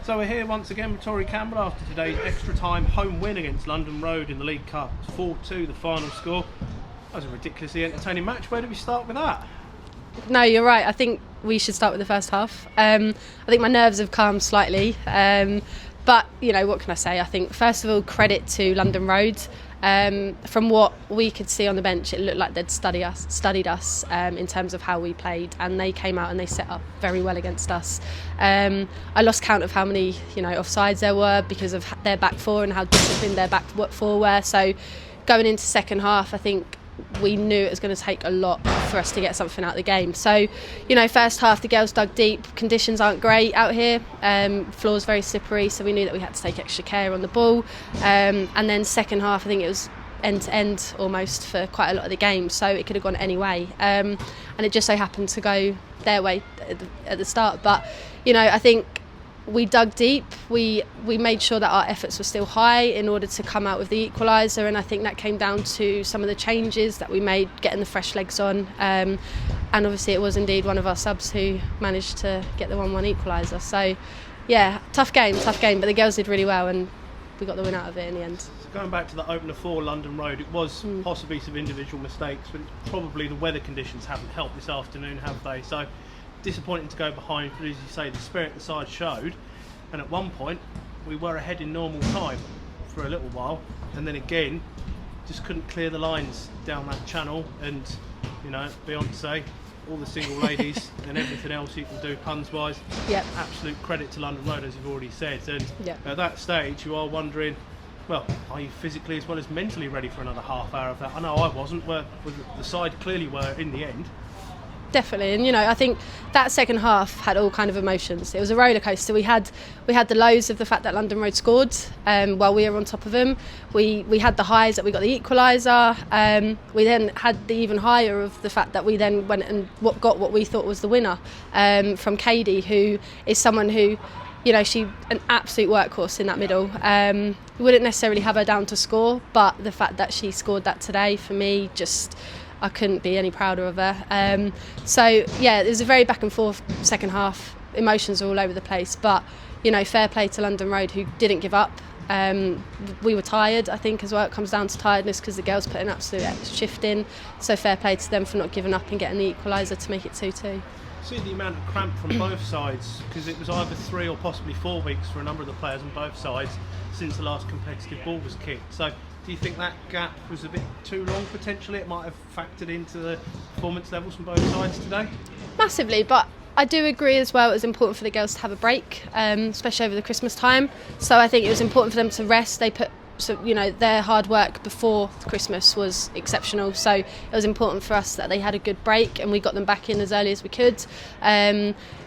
So we're here once again with Tori Campbell after today's extra time home win against London Road in the League Cup. It's 4-2 the final score. That was a ridiculously entertaining match. Where do we start with that? No, you're right. I think we should start with the first half. I think my nerves have calmed slightly. But, you know, what can I say? I think, first of all, credit to London Road. From what we could see on the bench, it looked like they'd studied us in terms of how we played, and they came out and they set up very well against us. I lost count of how many, offsides there were because of their back four and how disciplined their back four were. So going into second half, I think we knew it was going to take a lot for us to get something out of the game. So, first half the girls dug deep. Conditions aren't great out here. Floor's very slippery, so we knew that we had to take extra care on the ball. And then second half, I think it was end to end almost for quite a lot of the game, so it could have gone any way. And it just so happened to go their way at the start. But, I think we dug deep. We made sure that our efforts were still high in order to come out with the equaliser, and I think that came down to some of the changes that we made, getting the fresh legs on, and obviously it was indeed one of our subs who managed to get the 1-1 equaliser. So yeah, tough game, but the girls did really well and we got the win out of it in the end. So going back to the opener for London Road, it was possibly some individual mistakes, but it's probably the weather conditions haven't helped this afternoon, have they? So disappointing to go behind, but as you say, the spirit the side showed, and at one point we were ahead in normal time for a little while, and then again just couldn't clear the lines down that channel. And Beyonce, all the single ladies and everything else you can do puns wise. Yep. Absolute credit to London Road, as you've already said. And yep. At that stage you are wondering, well, are you physically as well as mentally ready for another half hour of that? I know I wasn't, where the side clearly were in the end. Definitely, and I think that second half had all kind of emotions. It was a roller coaster. We had the lows of the fact that London Road scored while we were on top of them. We had the highs that we got the equaliser. We then had the even higher of the fact that we then went and got what we thought was the winner from Katie, who is someone who, she an absolute workhorse in that middle. We wouldn't necessarily have her down to score, but the fact that she scored that today, for me, I couldn't be any prouder of her. So yeah, it was a very back and forth second half. Emotions were all over the place, but fair play to London Road, who didn't give up. We were tired, I think, as well. It comes down to tiredness because the girls put an absolute shift in. So fair play to them for not giving up and getting the equaliser to make it 2-2. See the amount of cramp from both sides, because it was either 3 or possibly 4 weeks for a number of the players on both sides since the last competitive ball was kicked. So do you think that gap was a bit too long potentially? It might have factored into the performance levels from both sides today? Massively, but I do agree as well it was important for the girls to have a break, especially over the Christmas time. So I think it was important for them to rest. They put their hard work before Christmas was exceptional, so it was important for us that they had a good break and we got them back in as early as we could,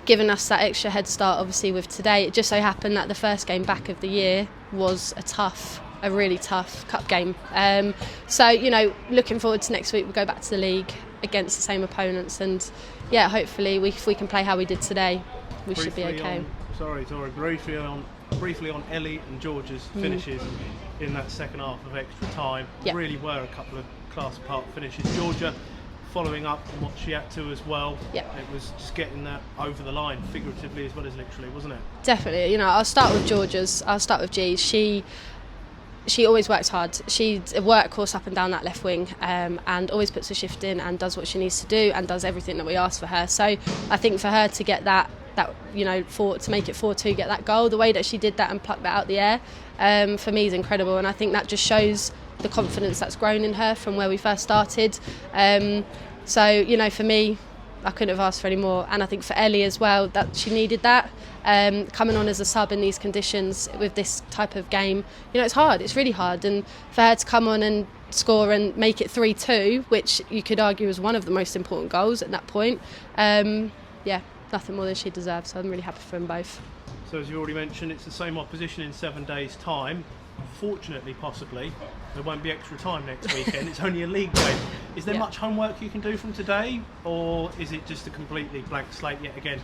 giving us that extra head start obviously with today. It just so happened that the first game back of the year was a really tough cup game. So, looking forward to next week. We'll go back to the league against the same opponents, and yeah, hopefully if we can play how we did today, we should be okay. Tori, briefly on Ellie and Georgia's finishes in that second half of extra time. Yep. Really were a couple of class apart finishes. Georgia following up on what she had to as well. Yep. It was just getting that over the line, figuratively as well as literally, wasn't it? Definitely. I'll start with Georgia's. I'll start with G's. She always works hard. She's a workhorse up and down that left wing, and always puts a shift in and does what she needs to do and does everything that we ask for her. So I think for her to get that to make it 4-2, get that goal, the way that she did that and plucked that out the air, for me is incredible. And I think that just shows the confidence that's grown in her from where we first started. So for me, I couldn't have asked for any more. And I think for Ellie as well, that she needed that. Coming on as a sub in these conditions with this type of game, it's hard. It's really hard. And for her to come on and score and make it 3-2, which you could argue was one of the most important goals at that point, nothing more than she deserves. So I'm really happy for them both. So as you already mentioned, it's the same opposition in 7 days' time. Fortunately, possibly, there won't be extra time next weekend. It's only a league game. Is there much homework you can do from today, or is it just a completely blank slate yet again?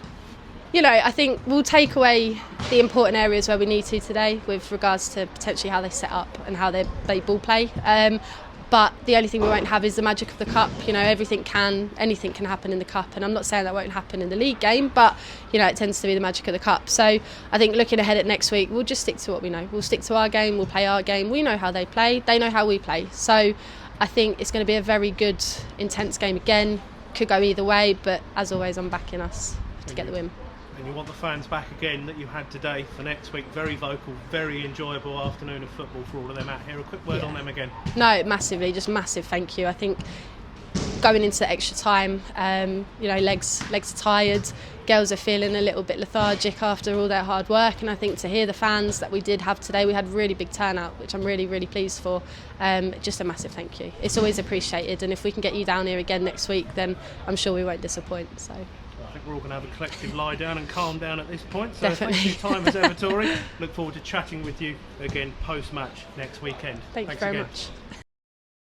I think we'll take away the important areas where we need to today with regards to potentially how they set up and how they ball play. But the only thing we won't have is the magic of the cup. You know, anything can happen in the cup, and I'm not saying that won't happen in the league game, but you know, it tends to be the magic of the cup. So I think looking ahead at next week, we'll just stick to what we know. We'll stick to our game. We'll play our game. We know how they play. They know how we play. So I think it's going to be a very good, intense game again. Could go either way, but as always, I'm backing us to get the win. And you want the fans back again that you had today for next week. Very vocal, very enjoyable afternoon of football for all of them out here. A quick word on them again. No, massively, just massive thank you. I think going into the extra time, you know, legs are tired. Girls are feeling a little bit lethargic after all their hard work, and I think to hear the fans that we did have today, we had a really big turnout, which I'm really, really pleased for. Just a massive thank you. It's always appreciated, and if we can get you down here again next week, then I'm sure we won't disappoint. So. I think we're all going to have a collective lie down and calm down at this point. So Definitely. Thanks for your time as ever, Tori. Look forward to chatting with you again post-match next weekend. Thanks very again. much.